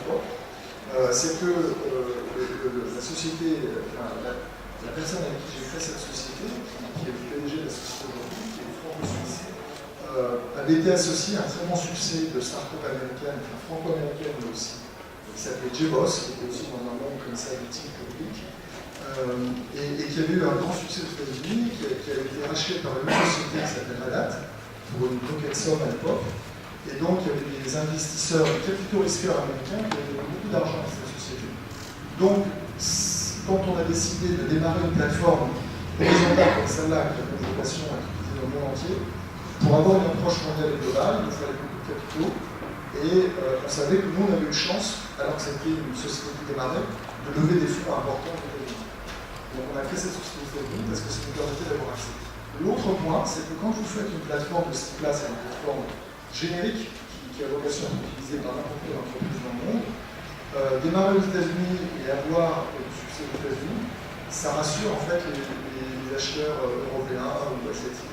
propre, c'est que la société, la personne avec qui j'ai créé cette société, qui est le PDG de la société aujourd'hui, qui est franco-suisse, avait été associé à un très bon succès de start-up américaine, enfin franco-américaine aussi, qui s'appelait JBoss, qui était aussi dans un monde comme ça, d'éthique publique, et qui avait eu un grand succès aux États-Unis, qui avait été racheté par une société qui s'appelle Red Hat, pour une coquette somme à l'époque. Et donc, il y avait des investisseurs, des capitaux risqueurs américains qui avaient donné beaucoup d'argent à cette société. Donc, quand on a décidé de démarrer une plateforme horizontale comme celle-là, qui a une vocation à utiliser dans le monde entier, pour avoir une approche mondiale et globale, il nous fallait beaucoup de capitaux. Et on savait que nous, on avait eu chance, alors que c'était une société qui démarrait, de lever des fonds importants aux États-Unis. Donc, on a créé cette société aux États-Unis parce que ça nous permettait d'avoir accès. L'autre point, c'est que quand vous faites une plateforme de ce type-là, c'est une plateforme générique qui a vocation à être utilisée par n'importe quelle entreprise dans le monde, démarrer aux États-Unis et avoir du succès aux États-Unis, ça rassure en fait les acheteurs européens ou asiatiques.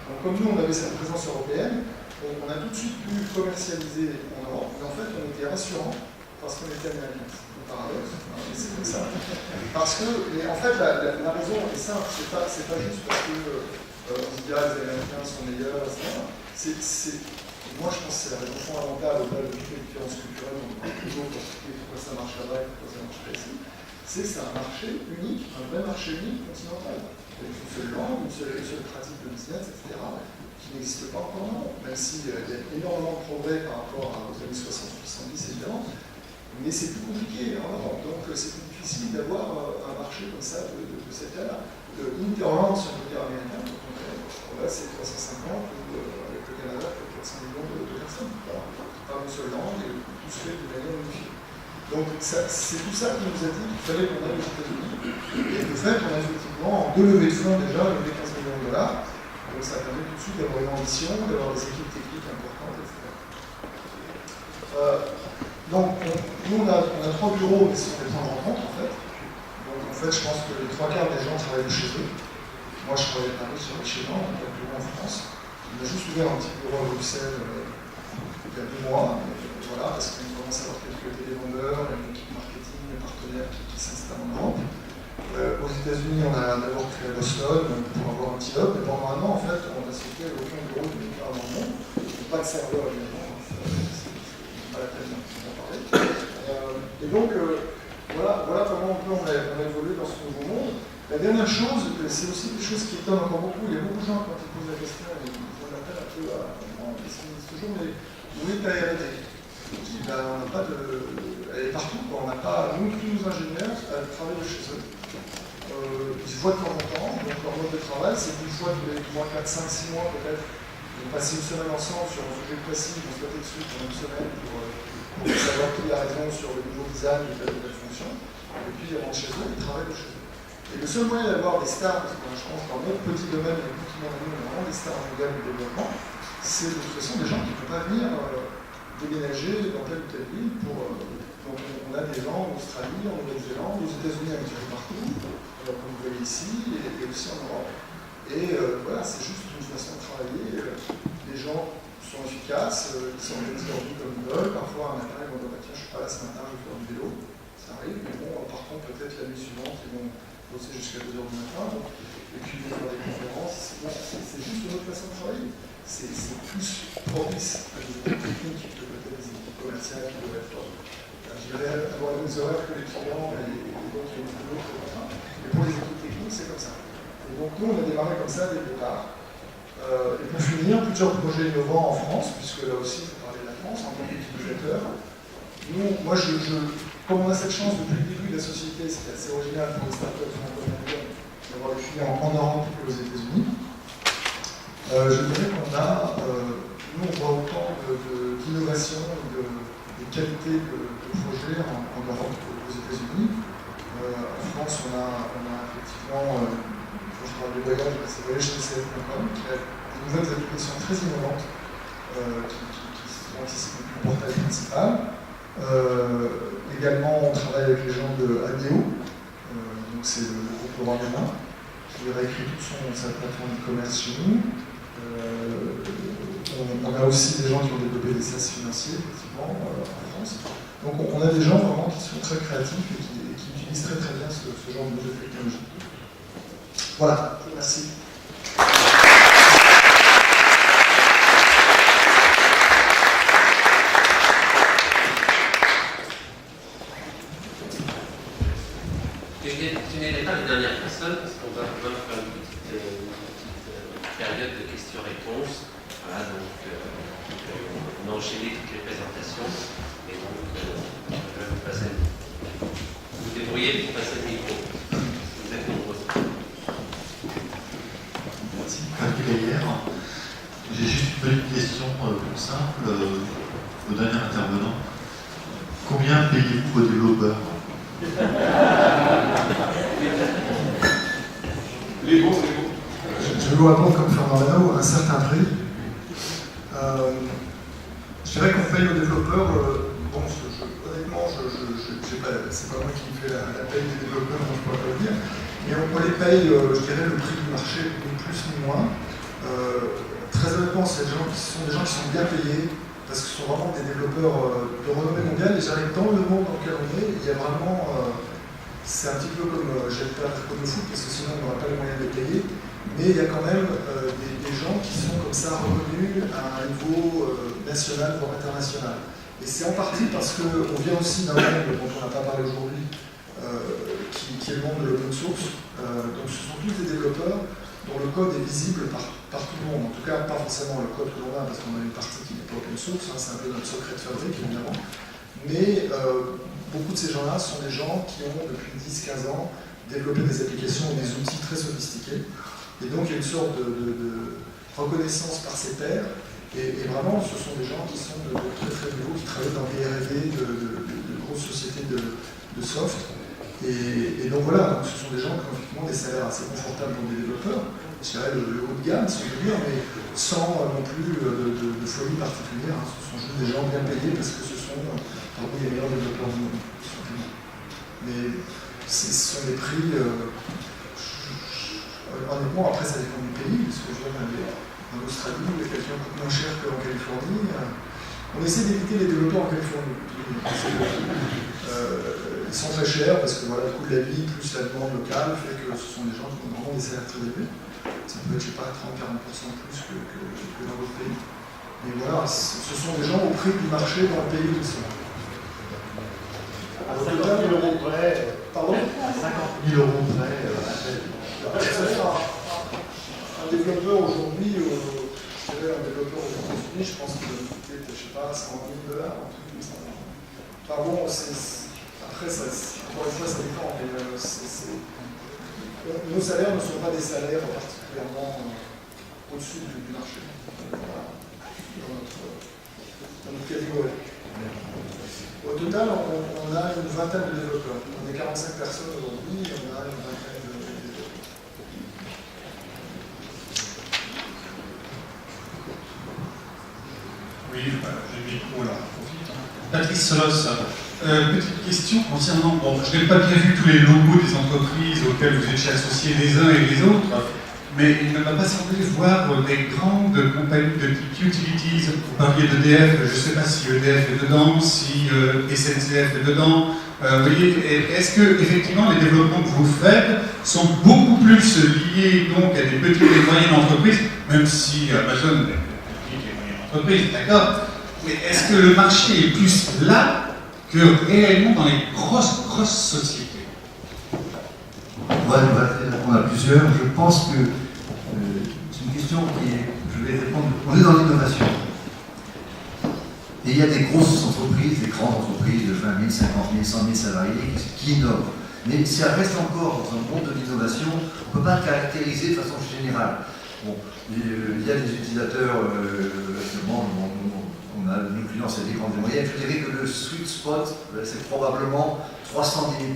Donc comme nous on avait cette présence européenne, on a tout de suite pu commercialiser en Europe, mais en fait on était rassurant parce qu'on était américain. C'est un paradoxe, mais c'est comme ça. Parce que, mais en fait la raison est simple, c'est pas juste parce que on se dit ah les Américains sont meilleurs, etc. Moi, je pense que c'est la raison fondamentale au-delà de toutes les différences culturelles, on parle toujours pour expliquer pourquoi ça marche là-bas et pourquoi ça marche pas ici. C'est un marché unique, un vrai marché unique continental. Il y a une seule langue, une seule pratique de business, etc., qui n'existe pas encore maintenant. Même s'il y a énormément de progrès par rapport aux années 60, 70, évidemment, mais c'est plus compliqué en Europe. Donc, c'est plus difficile d'avoir un marché comme ça de cette taille-là. L'Interland, si on peut dire américain, c'est 350 ou avec le Canada, 400 millions de personnes. Voilà. Pas une seule langue et tout se fait de manière unifiée. Donc c'est tout ça qui nous a dit qu'il fallait qu'on aille aux États-Unis. Et de fait, on a effectivement, en 2 levées de fonds déjà, levé 15 millions de dollars. Donc ça permet tout de suite d'avoir une ambition, d'avoir des équipes techniques importantes, etc. Donc nous, on a 3 bureaux, mais ce sont des points de rencontre en fait. Donc en fait, je pense que les 3/4 des gens travaillent chez eux. Moi, je travaille à Paris, sur chez moi, on a un bureau en France. On a juste ouvert un petit bureau à Bruxelles il y a 2 mois. Voilà, parce qu'on commence à avoir quelques télévendeurs, une équipe marketing, des partenaires qui s'installent en Europe. Aux États-Unis, on a d'abord créé à Boston pour avoir un petit hub, mais pendant un an, en fait, on a sauté aucun bureau de nulle part dans le monde. Pas de serveur, évidemment, c'est pas la peine d'en parler. Et donc, voilà comment on a évolué dans ce nouveau monde. La dernière chose, c'est aussi quelque chose qui étonne encore beaucoup. Il y a beaucoup de gens, quand ils posent la question, ils m'appellent un peu à toujours, mais où est ta R&D? Je dis, ben, on n'a pas de. Elle est partout, quoi. On n'a pas. Nous, tous nos ingénieurs travaillent de chez eux. Ils se voient de temps en temps, donc leur mode de travail, c'est qu'une fois tous les 3, 4, 5, 6 mois peut-être, ils vont passer une semaine ensemble sur un sujet précis, ils vont se botter dessus pour une semaine pour savoir qui a raison sur le niveau design de telle ou telle fonction. Et puis ils rentrent chez eux, ils travaillent de chez eux. Et le seul moyen d'avoir des stars, parce que je pense que dans notre petit domaine, les petits domaines, on a vraiment des stars mondiales du développement, c'est de toute façon des gens qui ne peuvent pas venir déménager dans telle ou telle ville pour. Donc on a des gens en Australie, en Nouvelle-Zélande, aux États-Unis, un petit peu partout, comme vous voyez ici, et aussi en Europe. Et voilà, c'est juste une façon de travailler. Les gens sont efficaces, ils s'organisent leur vie comme ils veulent. Parfois, un matin, ils vont dire tiens, je ne suis pas là ce matin, je vais faire du vélo. Ça arrive, mais bon, par contre, peut-être la nuit suivante, ils vont bosser jusqu'à 2 h du matin. Donc, et puis, ils vont faire des conférences. C'est juste une autre façon de travailler. C'est plus propice à des équipes techniques que peut-être des équipes commerciales qui doivent être, je dirais, avoir les mêmes horaires que les clients et donc il y a une boulot, etc. Mais pour les équipes techniques, c'est comme ça. Et donc nous, on a démarré comme ça dès le départ. Et pour finir, plusieurs projets innovants en France, puisque là aussi, il faut parler de la France en tant qu'utilisateur. Moi, comme on a cette chance depuis le début de la société, c'est assez original pour les startups franco-américaines d'avoir des clients en Europe et aux États-Unis. Je dirais qu'on a, nous, on voit autant d'innovation et de qualité de projet en Europe qu'aux États-Unis. En France, on a effectivement, quand je parle de voyage, c'est voyagetcf.com qui a de nouvelles applications très innovantes qui anticipent le portail principal. Également, on travaille avec les gens de ADO, donc c'est le groupe Laurent Merlin, qui réécrit toute sa plateforme e-commerce chez nous. On a aussi des gens qui ont développé des SaaS financiers, effectivement, en France. Donc on a des gens vraiment qui sont très créatifs et qui utilisent très bien ce genre de nouvelles technologies. Voilà, merci. Tu n'étais pas la dernière personne, parce qu'on va faire une petite période de questions-réponses. Voilà, donc on a enchaîné toutes les présentations. Et donc, je vais vous passer le micro. Vous débrouillez pour passer le micro. Vous êtes nombreux. Merci, hier. J'ai juste une petite question toute simple au dernier intervenant. Combien payez-vous vos développeurs? Les bons. Je vais vous répondre comme Fernando, un certain prix. Je dirais qu'on paye aux développeurs, honnêtement, c'est pas moi qui me fais la paye des développeurs, donc je ne pourrais pas le dire, mais on les paye, je dirais, le prix du marché, ni plus ni moins. Très honnêtement, c'est des gens qui sont bien payés, parce que ce sont vraiment des développeurs de renommée mondiale, et j'arrive dans le monde dans lequel on est, il y a vraiment... c'est un petit peu comme, j'allais faire comme le foot, parce que sinon on n'aurait pas les moyens de les payer, mais il y a quand même des gens qui sont comme ça reconnus à un niveau national, voire international. Et c'est en partie parce qu'on vient aussi d'un monde dont on n'a pas parlé aujourd'hui, qui est le monde de l'open source. Donc ce sont tous des développeurs dont le code est visible par tout le monde. En tout cas, pas forcément le code que l'on a, parce qu'on a une partie qui n'est pas open source, hein, c'est un peu notre secret de fabrique, évidemment. Mais beaucoup de ces gens-là sont des gens qui ont, depuis 10-15 ans, développé des applications et des outils très sophistiqués. Et donc, il y a une sorte de reconnaissance par ses pairs. Et vraiment, ce sont des gens qui sont de très très haut niveau, qui travaillent dans des R&D de grosses sociétés de soft. Et donc voilà, donc ce sont des gens qui ont effectivement des salaires assez confortables pour des développeurs. Je dirais le haut de gamme, si on veut dire, mais sans non plus de folie particulière. Hein. Ce sont juste des gens bien payés parce que ce sont parmi les meilleurs développeurs du monde, tout simplement. Mais ce sont des prix... honnêtement, après ça dépend du pays, parce que je vois en Australie, quelqu'un coûte moins cher qu'en Californie. On essaie d'éviter les développeurs en Californie. Ils sont très chers parce que voilà, le coût de la vie plus la demande locale fait que ce sont des gens qui ont vraiment des salaires très élevés. Ça peut être, je ne sais pas, 30-40% plus que dans d'autres pays. Mais voilà, ce sont des gens au prix du marché dans le pays où ils sont. À 50 000 € près. Pardon? À 50 000 € près. Un développeur aujourd'hui, un développeur aux États-Unis, je pense qu'il doit coûter, je ne sais pas, $100 000, un truc comme ça. Enfin bon, après, encore une fois, ça dépend, mais nos salaires ne sont pas des salaires particulièrement au-dessus du marché. Voilà. Dans notre catégorie. Au total, on a une vingtaine de développeurs. On est 45 personnes aujourd'hui, et on a une vingtaine de développeurs. Oui, j'ai le micro là. Patrice Solos, petite question concernant, bon, je n'ai pas bien vu tous les logos des entreprises auxquelles vous étiez associés les uns et les autres, mais il ne m'a pas semblé voir des grandes compagnies de type utilities. Vous parliez d'EDF, je ne sais pas si EDF est dedans, si SNCF est dedans. Vous voyez, est-ce que effectivement les développements que vous faites sont beaucoup plus liés donc à des petites et moyennes entreprises, même si Amazon est une petite et moyenne entreprise, d'accord? Mais est-ce que le marché est plus là que réellement dans les grosses sociétés? On va répondre à plusieurs. Je pense que c'est une question je vais répondre. On est dans l'innovation. Et il y a des grosses entreprises, des grandes entreprises de 20 000, 50 000, 100 000 salariés qui innovent. Mais ça reste encore dans un monde de l'innovation, on ne peut pas le caractériser de façon générale. Bon, il y a des utilisateurs, actuellement, nos clients, c'est des grandes et moyennes. Je dirais que le sweet spot, c'est probablement 300 à 10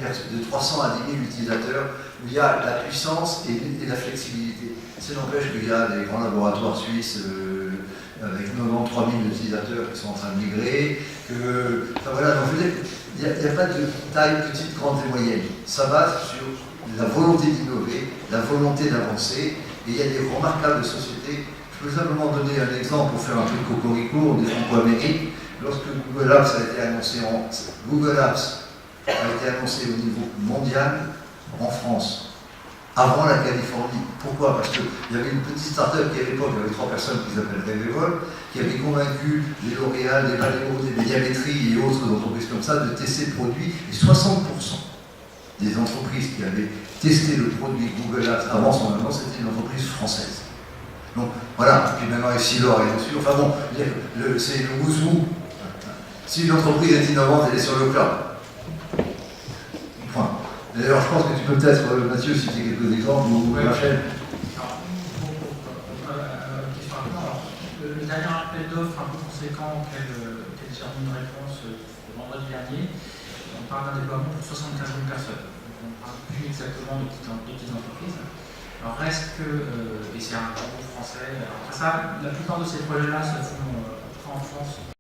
000 utilisateurs, où il y a la puissance et la flexibilité. Ça n'empêche qu'il y a des grands laboratoires suisses avec 93 000 utilisateurs qui sont en train de migrer. Enfin voilà, donc je veux dire, il n'y a pas de taille petite, grande et moyenne. Ça base sur la volonté d'innover, la volonté d'avancer, et il y a des remarquables sociétés. Je peux simplement donner un exemple pour faire un truc cocorico, on est franco-amérique. lorsque Google Apps a été annoncé Google Apps a été annoncé au niveau mondial en France, avant la Californie. Pourquoi? Parce qu'il y avait une petite start-up qui à l'époque, il y avait 3 personnes qui s'appellent Revevol, qui avaient convaincu des L'Oréal, des Valeo, des Médiamétrie et autres entreprises comme ça de tester le produit. Et 60% des entreprises qui avaient testé le produit Google Apps avant son annonce, c'était une entreprise française. Donc voilà, puis maintenant Essilor est dessus. Enfin bon, c'est le ouzou. Si une entreprise est innovante, elle est sur le cloud. Point. D'ailleurs, je pense que tu peux peut-être, Mathieu, citer quelques exemples ou Rachel. Le dernier appel d'offres un peu conséquent auquel j'ai remis une réponse le vendredi dernier, on parle d'un déploiement pour 75 000 personnes. Donc on ne parle plus exactement de petites entreprises. Alors reste que, et c'est un gros français, après ça, la plupart de ces projets-là se font en France.